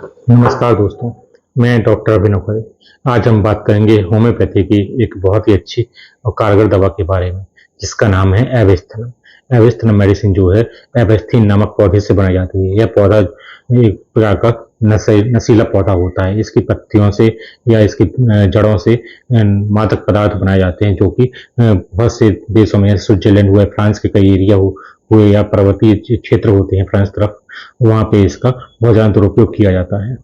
नमस्कार दोस्तों, मैं डॉक्टर अभिनव खरे। आज हम बात करेंगे होम्योपैथी की एक बहुत ही अच्छी और कारगर दवा के बारे में, जिसका नाम है एवेस्थनम। एवेस्थनम मेडिसिन जो है, एवेस्थीन नामक पौधे से बनाई जाती है। यह पौधा एक प्रकार का नशीला पौधा होता है। इसकी पत्तियों से या इसकी जड़ों से मादक पदार्थ बनाए जाते हैं, जो कि बहुत से देशों में, स्विट्जरलैंड हुआ, फ्रांस के कई एरिया हुए या पर्वतीय क्षेत्र होते हैं फ्रांस तरफ, वहाँ पे इसका बहुत ज़्यादा दुरुपयोग किया जाता है।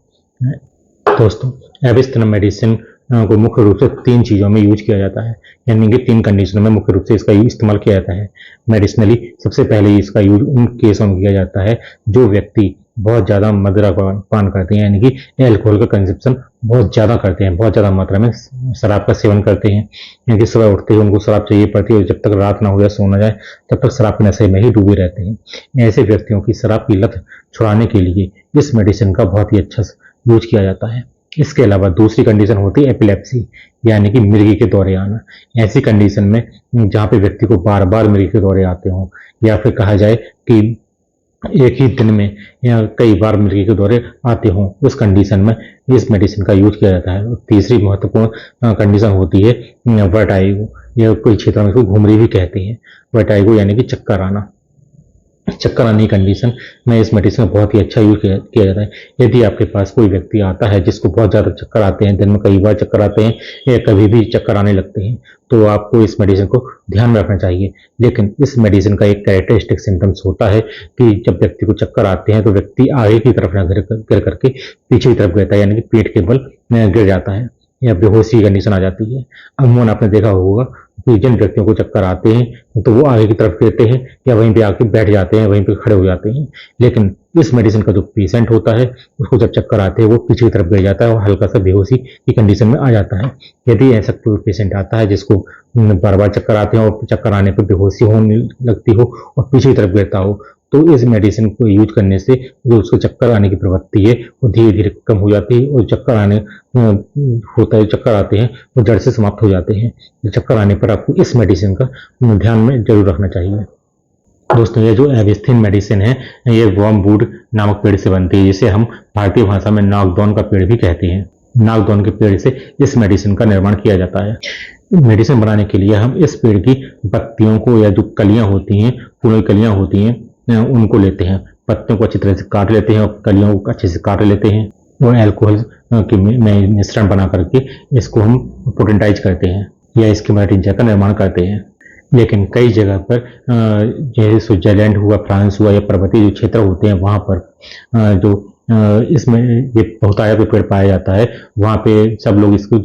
दोस्तों, एविस्थनम मेडिसिन को मुख्य रूप से 3 चीज़ों में यूज किया जाता है, यानी कि 3 कंडीशनों में मुख्य रूप से इसका इस्तेमाल किया जाता है। मेडिसिनली सबसे पहले इसका यूज उन केसों में किया जाता है जो व्यक्ति बहुत ज़्यादा मदिरा पान करते हैं, यानी कि एल्कोहल का कंजप्शन बहुत ज़्यादा करते हैं, बहुत ज़्यादा मात्रा में शराब का सेवन करते हैं, यानी कि सुबह उठते ही उनको शराब चाहिए पड़ती है और जब तक रात ना हो या सो ना जाए तब तक शराब के नशे में ही डूबे रहते हैं। ऐसे व्यक्तियों की शराब की लत छुड़ाने के लिए इस मेडिसिन का बहुत ही अच्छा यूज किया जाता है। इसके अलावा दूसरी कंडीशन होती है एपिलेप्सी, यानी कि मिर्गी के दौरे आना। ऐसी कंडीशन में जहाँ पे व्यक्ति को बार बार मिर्गी के दौरे आते हों, या फिर कहा जाए कि एक ही दिन में या कई बार मिर्गी के दौरे आते हों, उस कंडीशन में इस मेडिसिन का यूज किया जाता है। तीसरी महत्वपूर्ण कंडीशन होती है वर्टाइगो, या कोई क्षेत्रों में इसको घुमरी भी कहते हैं। वर्टाइगो यानी कि चक्कर आना। चक्कर आने की कंडीशन में इस मेडिसिन का बहुत ही अच्छा यूज किया जाता है। यदि आपके पास कोई व्यक्ति आता है जिसको बहुत ज़्यादा चक्कर आते हैं, दिन में कई बार चक्कर आते हैं या कभी भी चक्कर आने लगते हैं, तो आपको इस मेडिसिन को ध्यान में रखना चाहिए। लेकिन इस मेडिसिन का एक कैरेक्टरिस्टिक सिम्टम्स होता है कि जब व्यक्ति को चक्कर आते हैं तो व्यक्ति आगे की तरफ न गिर करके पीछे की तरफ गिरता है, यानी कि पीठ के बल गिर जाता है या बेहोशी की कंडीशन आ जाती है। अमूमन आपने देखा होगा कि जिन व्यक्तियों को चक्कर आते हैं तो वो आगे की तरफ गिरते हैं या वहीं पे आके बैठ जाते हैं, वहीं पे खड़े हो जाते हैं। लेकिन इस मेडिसिन का जो पेशेंट होता है उसको जब चक्कर आते हैं वो पीछे की तरफ गिर जाता है और हल्का सा बेहोशी की कंडीशन में आ जाता है। यदि ऐसा कोई पेशेंट आता है जिसको बार बार चक्कर आते हैं और चक्कर आने पर बेहोशी होने लगती हो और पीछे की तरफ गिरता हो, तो इस मेडिसिन को यूज करने से जो उसको चक्कर आने की प्रवृत्ति है वो धीरे धीरे कम हो जाती है और चक्कर आते हैं वो जड़ से समाप्त हो जाते हैं। चक्कर आने पर आपको इस मेडिसिन का ध्यान में जरूर रखना चाहिए। दोस्तों, ये जो एविस्थीन मेडिसिन है, ये वर्मवुड नामक पेड़ से बनती है, जिसे हम भारतीय भाषा में नागदौन का पेड़ भी कहते हैं। नागदौन के पेड़ से इस मेडिसिन का निर्माण किया जाता है। मेडिसिन बनाने के लिए हम इस पेड़ की पत्तियों को, या जो कलियां होती हैं, फूलों की कलियां होती हैं, उनको लेते हैं। पत्तियों को अच्छी तरह से काट लेते हैं और कलियों को अच्छे से काट लेते हैं और अल्कोहल के मिश्रण बना करके इसको हम पोटेंटाइज करते हैं या इसके टिंचर का निर्माण करते हैं। लेकिन कई जगह पर जैसे स्विट्जरलैंड हुआ, फ्रांस हुआ, या पर्वतीय जो क्षेत्र होते हैं वहाँ पर जो इसमें ये बहुतायत पेड़ पाया जाता है, वहाँ पे सब लोग इसको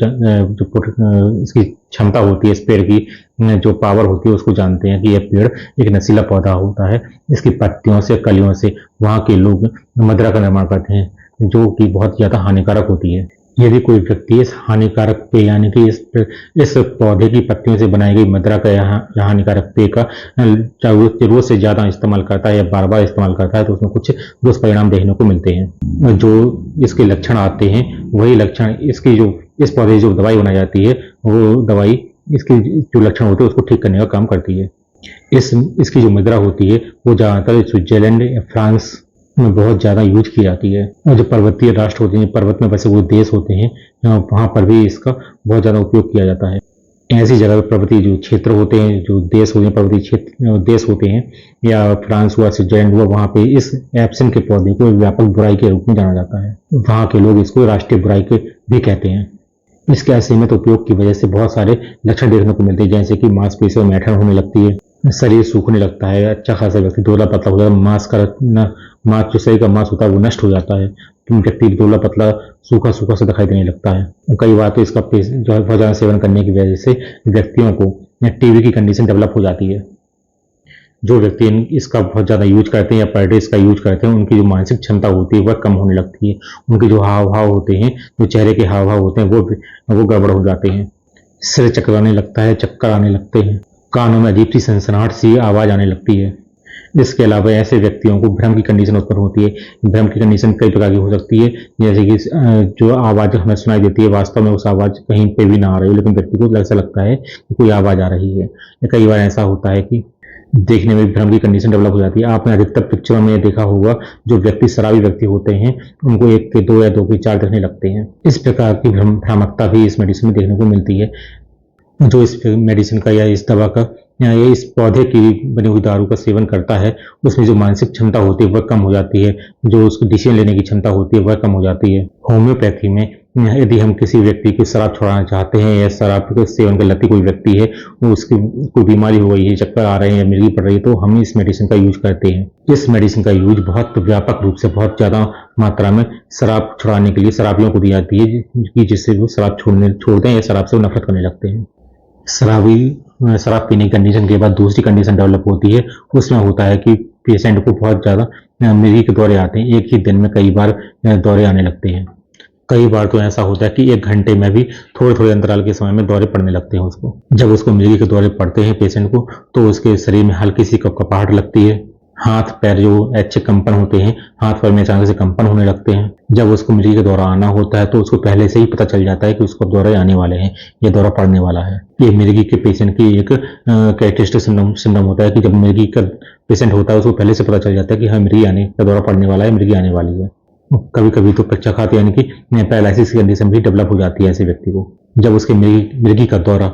इसकी क्षमता होती है, इस पेड़ की जो पावर होती है उसको जानते हैं कि यह पेड़ एक नशीला पौधा होता है। इसकी पत्तियों से, कलियों से वहाँ के लोग मदिरा का निर्माण करते हैं, जो कि बहुत ज़्यादा हानिकारक होती है। यदि कोई व्यक्ति इस हानिकारक पेय, यानी कि इस पौधे की पत्तियों से बनाई गई मदिरा का या हानिकारक पेय का जरूरत से ज्यादा इस्तेमाल करता है या बार बार इस्तेमाल करता है, तो उसमें कुछ दुष्परिणाम देखने को मिलते हैं। जो इसके लक्षण आते हैं वही लक्षण इसकी जो इस पौधे की जो दवाई बनाई जाती है, वो दवाई इसकी जो लक्षण होते हैं उसको ठीक करने का काम करती है। इसकी जो मदिरा होती है वो ज्यादातर स्विट्जरलैंड या फ्रांस में बहुत ज़्यादा यूज की जाती है। और जो पर्वतीय राष्ट्र होते हैं, पर्वत में बसे वो देश होते हैं, वहाँ पर भी इसका बहुत ज़्यादा उपयोग किया जाता है। ऐसी जगह पर्वतीय जो क्षेत्र होते हैं, जो देश होते हैं, पर्वतीय क्षेत्र देश होते हैं, या फ्रांस हुआ, स्विट्जरलैंड हुआ, वहाँ पे इस एप्सन के पौधे को व्यापक बुराई के रूप में जाना जाता है। वहाँ के लोग इसको राष्ट्रीय बुराई के भी कहते हैं। इसके असीमित उपयोग की वजह से बहुत सारे लक्षण देखने को मिलते हैं, जैसे कि मांसपेशियों में ऐंठन होने लगती है, शरीर सूखने लगता है, अच्छा खासा व्यक्ति दुबला पतला हो जाता है, मांस जो शरीर का मांस होता है वो नष्ट हो जाता है, व्यक्ति दुबला पतला सूखा सूखा सा दिखाई देने लगता है। कई बार तो इसका जो है बहुत ज्यादा सेवन करने की वजह से व्यक्तियों को टीबी की कंडीशन डेवलप हो जाती है। जो व्यक्ति इसका बहुत ज्यादा यूज करते हैं या पर डे इसका यूज करते हैं, उनकी जो मानसिक क्षमता होती है वह कम होने लगती है। उनके जो हाव भाव होते हैं, जो चेहरे के हाव भाव होते हैं, वो गड़बड़ हो जाते हैं। सिर चकराने लगता है, चक्कर आने लगते हैं, कानों में अजीब सी सनसनाहट सी आवाज आने लगती है। इसके अलावा ऐसे व्यक्तियों को भ्रम की कंडीशन उत्पन्न होती है। भ्रम की कंडीशन कई प्रकार की हो सकती है, जैसे कि जो आवाज हमें सुनाई देती है वास्तव में उस आवाज कहीं पे भी ना आ रही हो, लेकिन व्यक्ति को ऐसा लगता है कि कोई आवाज आ रही है। कई बार ऐसा होता है कि देखने में भ्रम की कंडीशन डेवलप हो जाती है। आपने अधिकतर पिक्चरों में देखा होगा, जो व्यक्ति शराबी व्यक्ति होते हैं उनको 1 के 2 या 2 के 4 दिखने लगते हैं। इस प्रकार की भ्रामकता भी इस मेडिसिन में देखने को मिलती है। जो इस मेडिसिन का या इस दवा का या इस पौधे की बनी हुई दारू का सेवन करता है, उसमें जो मानसिक क्षमता होती है वह कम हो जाती है, जो उसकी डिसीजन लेने की क्षमता होती है वह कम हो जाती है। होम्योपैथी में यदि हम किसी व्यक्ति की शराब छुड़ाना चाहते हैं या शराब के सेवन का लती कोई व्यक्ति है, वो उसकी कोई बीमारी हो गई है, चक्कर आ रहे हैं या मिर्गी पड़ रही है, तो हम इस मेडिसिन का यूज करते हैं। इस मेडिसिन का यूज बहुत व्यापक रूप से बहुत ज्यादा मात्रा में शराब छुड़ाने के लिए शराबियों को दी जाती है, कि जिससे वो शराब छोड़ दें या शराब से वो नफरत करने लगते हैं। शराब पीने की कंडीशन के बाद दूसरी कंडीशन डेवलप होती है। उसमें होता है कि पेशेंट को बहुत ज़्यादा मिर्गी के दौरे आते हैं। एक ही दिन में कई बार दौरे आने लगते हैं। कई बार तो ऐसा होता है कि 1 घंटे में भी थोड़े थोड़े अंतराल के समय में दौरे पड़ने लगते हैं उसको। जब उसको मिर्गी के दौरे पड़ते हैं पेशेंट को, तो उसके शरीर में हल्की सी कपकपाहट लगती है। हाथ पैर जो अच्छे कंपन होते हैं, हाथ पैर में अचानक से कंपन होने लगते हैं। जब उसको मिर्गी का दौरा आना होता है तो उसको पहले से ही पता चल जाता है कि उसको दौरे आने वाले हैं, ये दौरा पड़ने वाला है। ये मिर्गी के पेशेंट की एक कैरेक्टरिस्टिक सिंड्रोम होता है कि जब मिर्गी का पेशेंट होता है उसको पहले से पता चल जाता है कि हाँ, मिर्गी आने का दौरा पड़ने वाला है, मिर्गी आने वाली है। कभी कभी तो पक्षाघात यानी कि पैरालिसिस की कंडीशन भी डेवलप हो जाती है ऐसे व्यक्ति को। जब उसके मिर्गी का दौरा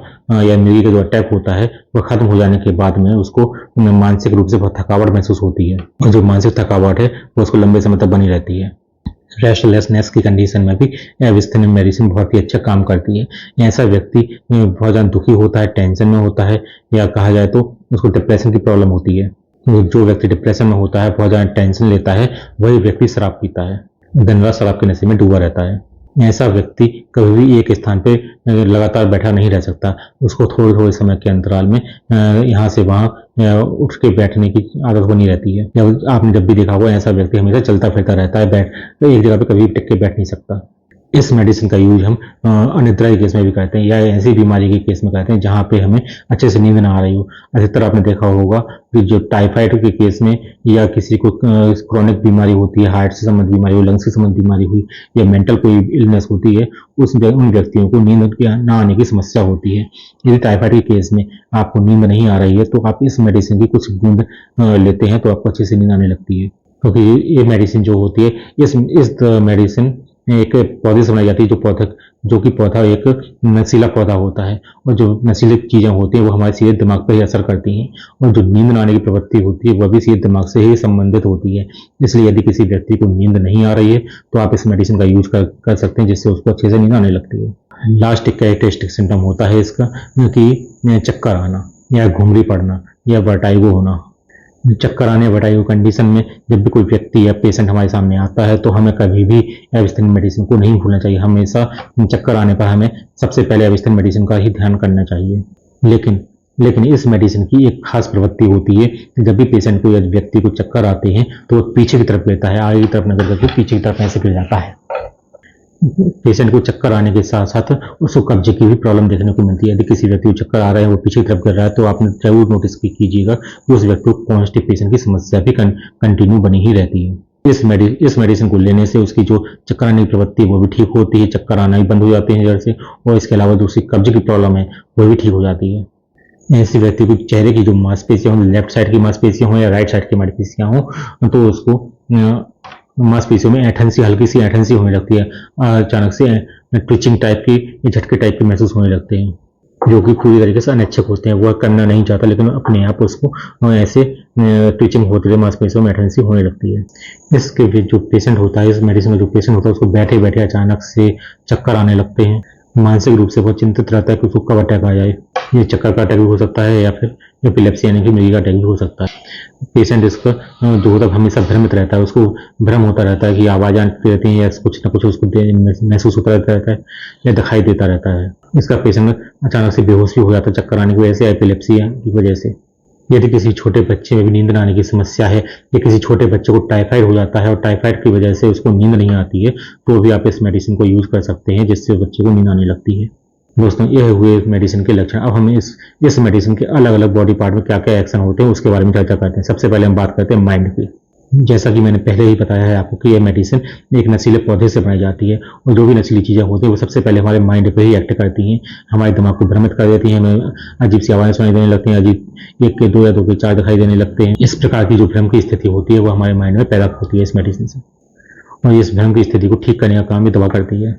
या मिर्गी का जो अटैक होता है वह खत्म हो जाने के बाद में उसको मानसिक रूप से बहुत थकावट महसूस होती है, और जो मानसिक थकावट है वो उसको लंबे समय तक बनी रहती है। रेस्टलेसनेस की कंडीशन में भी एविस्थेनिन मेडिसिन बहुत ही अच्छा काम करती है। ऐसा व्यक्ति बहुत ज़्यादा दुखी होता है, टेंशन में होता है, या कहा जाए तो उसको डिप्रेशन की प्रॉब्लम होती है। जो व्यक्ति डिप्रेशन में होता है, बहुत ज़्यादा टेंशन लेता है, वही व्यक्ति शराब पीता है, दिन रात शराब के नशे में डूबा रहता है। ऐसा व्यक्ति कभी भी एक स्थान पे लगातार बैठा नहीं रह सकता। उसको थोड़े थोड़े समय के अंतराल में यहाँ से वहाँ उठ के बैठने की आदत बनी रहती है। जब आपने जब भी देखा होगा, ऐसा व्यक्ति हमेशा चलता फिरता रहता है, एक जगह पे कभी टिक के बैठ नहीं सकता। इस मेडिसिन का यूज हम अनिद्रा के केस में भी करते हैं, या ऐसी बीमारी के केस में करते हैं जहाँ पे हमें अच्छे से नींद ना आ रही हो। अधिकतर आपने देखा होगा कि जो टाइफाइड के केस में, या किसी को क्रोनिक बीमारी होती है, हार्ट से संबंधित बीमारी हुई, लंग्स से संबंधित बीमारी हुई, या मेंटल कोई इलनेस होती है, उन व्यक्तियों को नींद ना आने की समस्या होती है। यदि टाइफाइड के केस में आपको नींद नहीं आ रही है तो आप इस मेडिसिन की कुछ बूंद लेते हैं तो आपको अच्छे से नींद आने लगती है। क्योंकि ये मेडिसिन जो होती है, इस मेडिसिन एक पौधे से बनाई जाती है, जो कि पौधा एक नशीला पौधा होता है, और जो नशीली चीजें होती हैं वो हमारे सीधे दिमाग पर ही असर करती हैं, और जो नींद आने की प्रवृत्ति होती है वह भी सीधे दिमाग से ही संबंधित होती है। इसलिए यदि किसी व्यक्ति को नींद नहीं आ रही है तो आप इस मेडिसिन का यूज कर सकते हैं, जिससे उसको अच्छे से नींद आने लगती है। लास्ट एक कैरेक्टरिस्टिक सिम्टम होता है इसका कि चक्कर आना, या घुमरी पड़ना, या वर्टाइगो होना। चक्कर आने वर्टाइगो कंडीशन में जब भी कोई व्यक्ति या पेशेंट हमारे सामने आता है तो हमें कभी भी एविस्थेनिन मेडिसिन को नहीं भूलना चाहिए। हमेशा चक्कर आने पर हमें सबसे पहले एविस्थेनिन मेडिसिन का ही ध्यान करना चाहिए। लेकिन इस मेडिसिन की एक खास प्रवृत्ति होती है कि जब भी पेशेंट को या व्यक्ति को चक्कर आते हैं तो वो पीछे की तरफ लेता है, आगे की तरफ नजर करके पीछे की तरफ ऐसे गिर जाता है। पेशेंट को चक्कर आने के साथ साथ उसको कब्जे की भी प्रॉब्लम देखने को मिलती है। यदि किसी व्यक्ति को चक्कर आ रहा है, वो पीछे की तरफ गिर रहा है, तो आपने जरूर नोटिस कीजिएगा कि उस व्यक्ति को कॉन्स्टिपेशन की समस्या भी कंटिन्यू बनी ही रहती है। इस मेडिसिन को लेने से उसकी जो चक्कर आने की प्रवृत्ति है वो भी ठीक होती है, चक्कर आना भी बंद हो जाते हैं जड़ से, और इसके अलावा दूसरी कब्जे की प्रॉब्लम है वो भी ठीक हो जाती है। ऐसे व्यक्ति को चेहरे की जो मांसपेशियां हो, लेफ्ट साइड की मांसपेशियां हो या राइट साइड की मांसपेशियां हो, तो उसको मांसपेशियों में हल्की सी ऐंठन सी होने लगती है, अचानक से ट्विचिंग टाइप की, झटके टाइप के महसूस होने लगते हैं, जो कि पूरी तरीके से अनैच्छिक होते हैं। वह करना नहीं चाहता, लेकिन अपने आप उसको ऐसे ट्विचिंग होते हुए मांसपेशियों में ऐंठन सी होने लगती है। इसके जो पेशेंट होता है, इस मेडिसिन में जो पेशेंट होता है, उसको बैठे बैठे अचानक से चक्कर आने लगते हैं। मानसिक रूप से बहुत चिंतित रहता है कि उसको कब अटैक आ जाए। ये चक्कर का अटैक भी हो सकता है, या फिर एपिलेप्सी यानी कि मिर्गी का अटैक भी हो सकता है। पेशेंट इसका जो होता है हमेशा भ्रमित रहता है, उसको भ्रम होता रहता है कि आवाज़ आती रहती है, या कुछ ना कुछ उसको महसूस होता रहता है, या दिखाई देता रहता है। इसका पेशेंट अचानक से बेहोश भी हो जाता है चक्कर आने की वजह से, एपिलेप्सी की वजह से। यदि किसी छोटे बच्चे में भी नींद न आने की समस्या है, या किसी छोटे बच्चे को टाइफाइड हो जाता है और टाइफाइड की वजह से उसको नींद नहीं आती है, तो भी आप इस मेडिसिन को यूज कर सकते हैं, जिससे बच्चे को नींद आने लगती है। दोस्तों, ये हुए मेडिसिन के लक्षण। अब हम इस मेडिसिन के अलग अलग बॉडी पार्ट में क्या क्या एक्शन होते हैं उसके बारे में चर्चा करते हैं। सबसे पहले हम बात करते हैं माइंड की। जैसा कि मैंने पहले ही बताया है आपको कि ये मेडिसिन एक नशीले पौधे से बनाई जाती है, और जो भी नशीली चीज़ें होती हैं वो सबसे पहले हमारे माइंड पे ही एक्ट करती हैं, हमारे दिमाग को भ्रमित कर देती हैं, हमें अजीब सी आवाज़ें सुनाई देने लगती हैं, अजीब 1 के 2 या 2 के 4 दिखाई देने लगते हैं। इस प्रकार की जो भ्रम की स्थिति होती है वो हमारे माइंड में पैदा होती है इस मेडिसिन से, और इस भ्रम की स्थिति को ठीक करने का काम भी दवा करती है।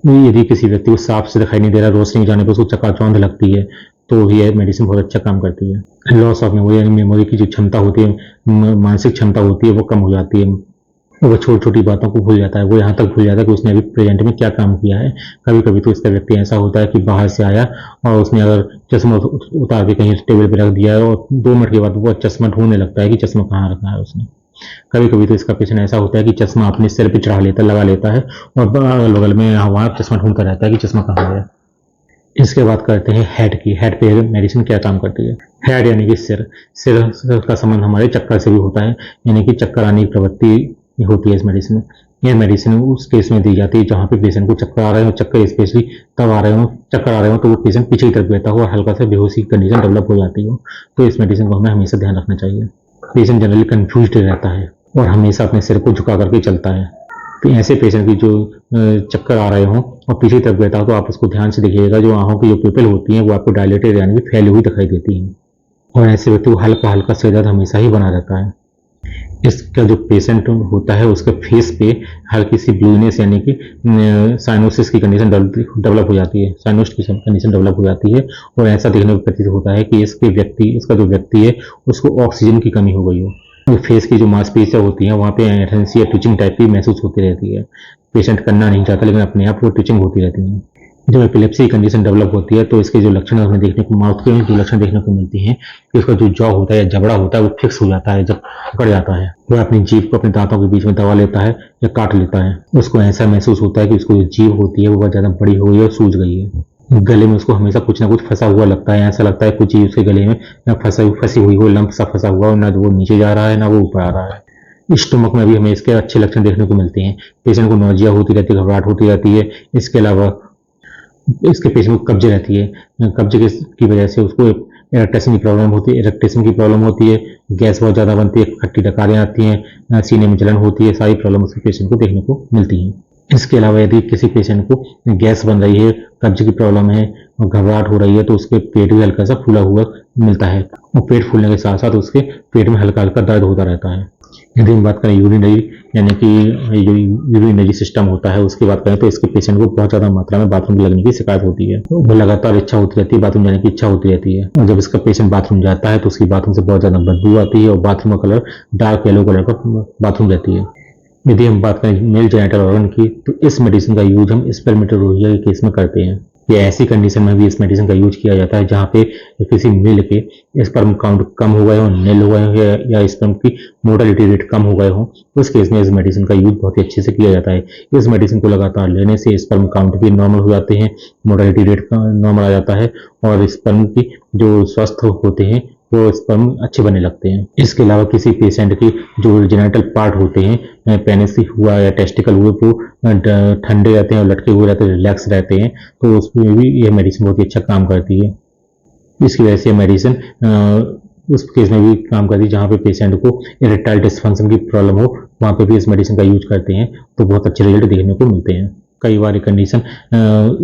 यदि किसी व्यक्ति को साफ से दिखाई नहीं दे रहा, रोशनी जाने पर उसको चकाचौंध लगती है, तो ये मेडिसिन बहुत अच्छा काम करती है। लॉस ऑफ मेमोरी, यानी मेमोरी की जो क्षमता होती है, मानसिक क्षमता होती है, वो कम हो जाती है। वो छोटी छोटी बातों को भूल जाता है, वो यहाँ तक भूल जाता है कि उसने अभी प्रेजेंट में क्या काम किया है। कभी कभी तो इसका व्यक्ति ऐसा होता है कि बाहर से आया और उसने अगर चश्मा उतार के कहीं टेबल पर रख दिया है, और 2 मिनट के बाद वो चश्मा ढूंढने लगता है कि चश्मा कहाँ रखा है उसने। कभी कभी तो इसका पेशेंट ऐसा होता है कि चश्मा अपने सिर पे चढ़ा लेता, लगा लेता है, और अगल बगल में यहाँ वहाँ चश्मा ढूंढता रहता है कि चश्मा कहाँ है। इसके बाद करते हैं हेड की। हेड पे मेडिसिन क्या काम करती है। हेड यानी कि सिर। सिर का संबंध हमारे चक्कर से भी होता है, यानी कि चक्कर आने की प्रवृत्ति होती है इस मेडिसिन में। यह मेडिसिन उस केस में दी जाती है जहाँ पे पेशेंट को चक्कर आ रहे हो, चक्कर स्पेशली तब आ रहे हो, चक्कर आ रहे हो तो वो पेशेंट पीछे की तरफ बैठा हो और हल्का सा बेहोशी की कंडीशन डेवलप हो जाती हो, तो इस मेडिसिन को हमें हमेशा ध्यान रखना चाहिए। पेशेंट जनरली कंफ्यूज रहता है और हमेशा अपने सिर को झुका करके चलता है, तो ऐसे पेशेंट की जो चक्कर आ रहे हों और पीछे की तरफ बैठा हो तो आप उसको ध्यान से देखिएगा, जो आंखों की जो पिपल होती हैं वो आपको डायलेटेड यानी कि फैली हुई दिखाई देती हैं, और ऐसे व्यक्ति को हल्का हल्का सिर दर्द हमेशा ही बना रहता है। इसका जो पेशेंट होता है उसके फेस पे हल्की सी ब्लूनेस यानी कि साइनोसिस की कंडीशन डेवलप हो जाती है, साइनोस की कंडीशन डेवलप हो जाती है, और ऐसा देखने को प्रतीत होता है कि इसका जो व्यक्ति है उसको ऑक्सीजन की कमी हो गई हो। फेस की जो मांसपेशियां होती हैं वहाँ पे एनर्जी या ट्विचिंग टाइप की महसूस होती रहती है। पेशेंट करना नहीं चाहता लेकिन अपने आप वो ट्विचिंग होती रहती है। जब एपिलेप्सी कंडीशन डेवलप होती है तो इसके जो लक्षण हमें देखने को, माउथ के जो लक्षण देखने को मिलते हैं कि उसका जो जॉ होता है या जबड़ा होता है वो फिक्स हो जाता है, जब पकड़ जाता है वह अपनी जीभ को अपने दांतों के बीच में दबा लेता है या काट लेता है। उसको ऐसा महसूस होता है कि उसको जो जीभ होती है वो बहुत ज्यादा बड़ी हो गई है और सूज गई है। गले में उसको हमेशा कुछ ना कुछ फंसा हुआ लगता है, ऐसा लगता है कुछ चीज उसके गले में फंसी हुई हो, लंप सा फंसा हुआ हो, ना वो नीचे जा रहा है ना वो ऊपर आ रहा है। स्टमक में भी हमें इसके अच्छे लक्षण देखने को मिलते हैं। पेशेंट को नौजिया होती रहती है, घबराहट होती रहती है। इसके अलावा इसके पेशेंट को कब्ज रहती है, कब्ज की वजह से उसको इरेक्टेशन की प्रॉब्लम होती है, गैस बहुत ज़्यादा बनती है, खट्टी डकारें आती हैं, सीने में जलन होती है, सारी प्रॉब्लम उसके पेशेंट को देखने को मिलती हैं। इसके अलावा यदि किसी पेशेंट को गैस बन रही है, कब्ज की प्रॉब्लम है और घबराहट हो रही है तो उसके पेट भी हल्का सा फूला हुआ मिलता है, और पेट फूलने के साथ साथ उसके पेट में हल्का हल्का दर्द होता रहता है। यदि हम बात करें यूरिनरी यानी कि जो यूरिनरी सिस्टम होता है उसकी बात करें तो इसके पेशेंट को बहुत ज़्यादा मात्रा में बाथरूम लगने की शिकायत होती है, तो वो लगातार इच्छा होती रहती है, बाथरूम जाने की इच्छा होती रहती है, और जब इसका पेशेंट बाथरूम जाता है तो उसकी बाथरूम से बहुत ज़्यादा बदबू आती है और बाथरूम का कलर डार्क येलो कलर का बाथरूम रहती है। यदि हम बात करें मेल जेनिटल ऑर्गन की तो इस मेडिसिन का यूज हम स्पर्मेटोरोजिया के केस में करते हैं। ये ऐसी कंडीशन में भी इस मेडिसिन का यूज किया जाता है जहाँ पे किसी मेल के स्पर्म काउंट कम हो गए हो, नील हो गए हो, या स्पर्म की मोर्टेलिटी रेट कम हो गए हो, उस केस में इस मेडिसिन का यूज बहुत ही अच्छे से किया जाता है। इस मेडिसिन को लगातार लेने से स्पर्म काउंट भी नॉर्मल हो जाते हैं, मोर्टेलिटी रेट नॉर्मल आ जाता है, और स्पर्म की जो स्वस्थ होते हैं वो स्पर्म अच्छे बनने लगते हैं। इसके अलावा किसी पेशेंट की जो जेनिटल पार्ट होते हैं, पेनिस हुआ या टेस्टिकल हुए, वो ठंडे रहते हैं और लटके हुए रहते हैं, रिलैक्स रहते हैं, तो उसमें भी ये मेडिसिन बहुत ही अच्छा काम करती है। इसकी वजह से मेडिसिन उस केस में भी काम करती है जहाँ पे पेशेंट को इरेक्टाइल डिसफंक्शन की प्रॉब्लम हो, वहाँ पे भी इस मेडिसिन का यूज करते हैं तो बहुत अच्छे रिजल्ट देखने को मिलते हैं। कई बार ये कंडीशन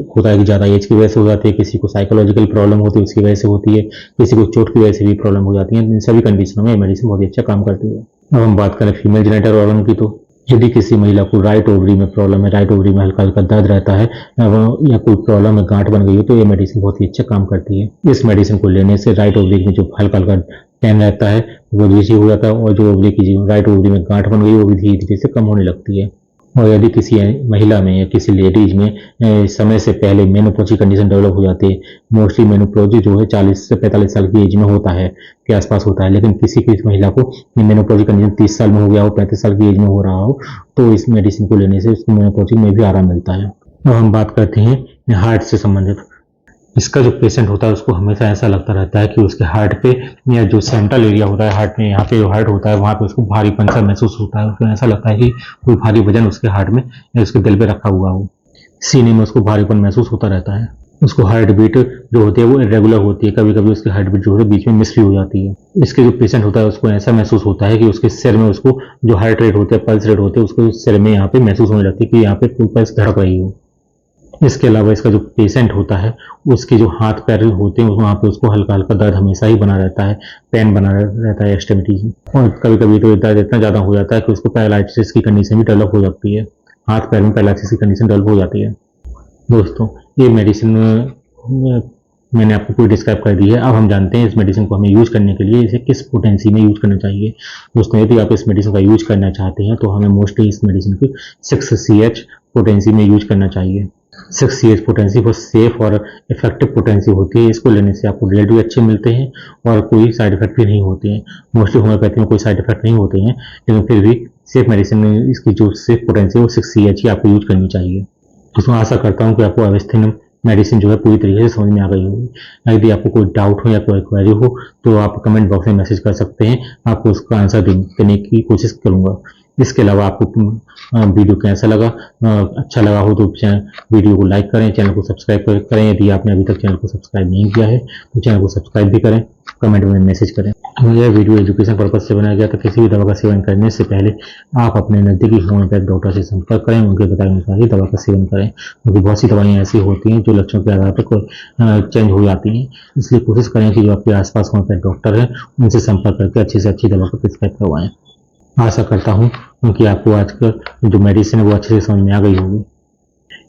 होता है कि ज़्यादा एज की वजह से हो जाती है, किसी को साइकोलॉजिकल प्रॉब्लम होती है उसकी वजह से होती है, किसी को चोट की वजह से भी प्रॉब्लम हो जाती है। इन सभी कंडीशनों में ये मेडिसिन बहुत ही अच्छा काम करती है। अब हम बात करें फीमेल जेनिटल ऑर्गन की, तो यदि किसी महिला को राइट ओवरी में प्रॉब्लम है, राइट ओवरी में हल्का हल्का दर्द रहता है या कोई प्रॉब्लम है, गांठ बन गई है, तो ये मेडिसिन बहुत ही अच्छा काम करती है। इस मेडिसिन को लेने से राइट ओवरी में जो हल्का हल्का पेन रहता है वो भी हो जाता है, और जो ओवरी की राइट ओवरी में गांठ बन गई वो भी धीरे धीरे से कम होने लगती है। और यदि किसी महिला में या किसी लेडीज में समय से पहले मेनोपॉज की कंडीशन डेवलप हो जाती है, मोस्टली मेनोपॉज जो है 40 से 45 साल की एज में होता है, के आसपास होता है, लेकिन किसी महिला को मेनोपॉज की कंडीशन 30 साल में हो गया हो, 35 साल की एज में हो रहा हो, तो इस मेडिसिन को लेने से उसको मेनोपॉज में भी आराम मिलता है। अब हम बात करते हैं हार्ट से संबंधित। इसका जो पेशेंट होता है उसको हमेशा ऐसा लगता रहता है कि उसके हार्ट पे या जो सेंट्रल एरिया होता है हार्ट में, यहाँ पे जो हार्ट होता है वहाँ पे उसको भारीपन सा महसूस होता है। उसको ऐसा लगता है कि कोई भारी वजन उसके हार्ट में या उसके दिल पे रखा हुआ हो, सीने में उसको भारीपन महसूस होता रहता है। उसको हार्ट बीट जो होती है वो इरेगुलर होती है, कभी कभी उसकी हार्ट बीट जो है बीच में मिस भी हो जाती है। इसके जो पेशेंट होता है उसको ऐसा महसूस होता है कि उसके सिर में उसको जो हार्ट रेट होते हैं, पल्स रेट होते हैं, उसको सिर में यहाँ पे महसूस होने लगती है कि यहाँ पे कोई पल्स धड़क रही हो। इसके अलावा इसका जो पेशेंट होता है उसके जो हाथ पैर होते हैं वहाँ पे उसको हल्का हल्का दर्द हमेशा ही बना रहता है, पेन बना रहता है एक्सट्रीमिटी की, और कभी कभी तो दर्द इतना ज़्यादा हो जाता है कि उसको पैरालिसिस की कंडीशन भी डेवलप हो जाती है, हाथ पैर में पैरालिसिस की कंडीशन डेवलप हो जाती है। दोस्तों ये मेडिसिन मैंने आपको पूरी डिस्क्राइब कर दी है। अब हम जानते हैं इस मेडिसिन को हमें यूज करने के लिए इसे किस पोटेंसी में यूज करना चाहिए। दोस्तों यदि आप इस मेडिसिन का यूज करना चाहते हैं तो हमें मोस्टली इस मेडिसिन की 6 पोटेंसी में यूज करना चाहिए। 6 पोटेंसी बहुत सेफ और इफेक्टिव पोटेंसी होती है। इसको लेने से आपको रिजल्ट भी अच्छे मिलते हैं और कोई साइड इफेक्ट भी नहीं होते हैं। मोस्टली होम्योपैथी में कोई साइड इफेक्ट नहीं होते हैं, लेकिन फिर भी सेफ मेडिसिन में इसकी जो सेफ पोटेंसी है वो 6 ही आपको यूज करनी चाहिए। उसमें आशा करता हूँ कि आपको अवेस्थिन मेडिसिन जो है पूरी तरीके से समझ में आ गई होगी। यदि आपको कोई डाउट हो या कोई क्वेरी हो तो आप कमेंट बॉक्स में मैसेज कर सकते हैं, आपको उसका आंसर देने की कोशिश करूंगा। इसके अलावा आपको वीडियो कैसा लगा, अच्छा लगा हो तो वीडियो को लाइक करें, चैनल को सब्सक्राइब करें। यदि आपने अभी तक चैनल को सब्सक्राइब नहीं किया है तो चैनल को सब्सक्राइब भी करें, कमेंट में मैसेज करें। यह वीडियो एजुकेशन पर्पज से बनाया गया था। किसी भी दवा का सेवन करने से पहले आप अपने नज़दीकी होम्योपैथ डॉक्टर से संपर्क करें, उनके बताए अनुसार ही दवा का सेवन करें, क्योंकि बहुत सी दवाइयाँ ऐसी होती हैं जो लक्षणों के आधार पर चेंज हो जाती हैं। इसलिए कोशिश करें कि जो आपके आसपास होम्योपैथ डॉक्टर हैं उनसे संपर्क करके अच्छी से अच्छी दवा को प्रिस्क्राइब करवाएं। आशा करता हूँ कि आपको आज का जो मेडिसिन है वो अच्छे से समझ में आ गई होगी।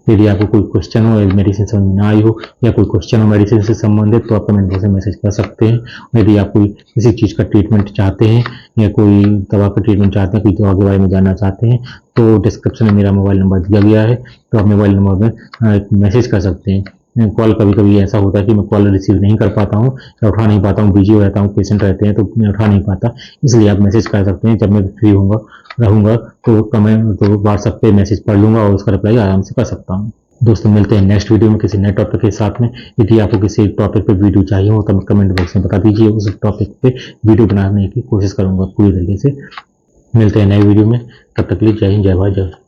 यदि आपको कोई क्वेश्चन हो, मेडिसिन समझ में ना आई हो या कोई क्वेश्चन हो मेडिसिन से संबंधित तो आप कमेंट बॉक्स में मैसेज कर सकते हैं। यदि आप कोई किसी चीज़ का ट्रीटमेंट चाहते हैं या कोई दवा का ट्रीटमेंट चाहते हैं, कोई दवा के बारे में जानना चाहते हैं तो डिस्क्रिप्शन में मेरा मोबाइल नंबर दिया गया है, तो आप मोबाइल नंबर में मैसेज कर सकते हैं। कॉल कभी कभी ऐसा होता है कि मैं कॉल रिसीव नहीं कर पाता हूँ या उठा नहीं पाता हूँ, बिजी हो जाता हूँ, पेशेंट रहते हैं तो मैं उठा नहीं पाता, इसलिए आप मैसेज कर सकते हैं। जब मैं फ्री रहूँगा तो कमेंट तो व्हाट्सएप पे मैसेज पढ़ लूँगा और उसका रिप्लाई आराम से कर सकता हूँ। दोस्तों मिलते हैं नेक्स्ट वीडियो में किसी नए टॉपिक के साथ में। यदि आपको किसी टॉपिक पे वीडियो चाहिए हो तो कमेंट बॉक्स में बता दीजिए, उस टॉपिक पे वीडियो बनाने की कोशिश करूँगा पूरी तरीके से। मिलते हैं नए वीडियो में, तब तक के लिए जय हिंद, जय भारत, जय।